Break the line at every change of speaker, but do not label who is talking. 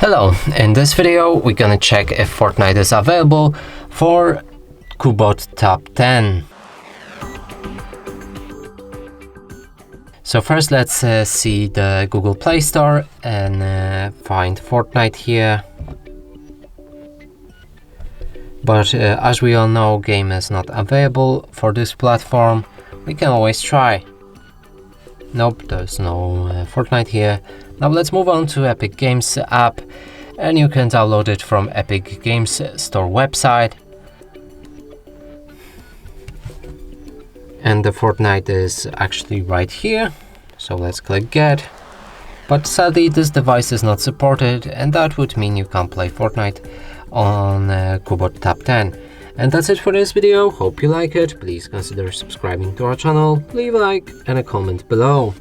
Hello, in this video we're gonna check if Fortnite is available for CUBOT Tab 10. So first let's see the Google Play Store and find Fortnite here. But as we all know, game is not available for this platform. We can always try. Nope, there's no Fortnite here. Now let's move on to Epic Games app, and you can download it from Epic Games Store website. And the Fortnite is actually right here, so let's click Get. But sadly this device is not supported, and that would mean you can't play Fortnite on CUBOT Tab 10. And that's it for this video. Hope you like it. Please consider subscribing to our channel, leave a like and a comment below.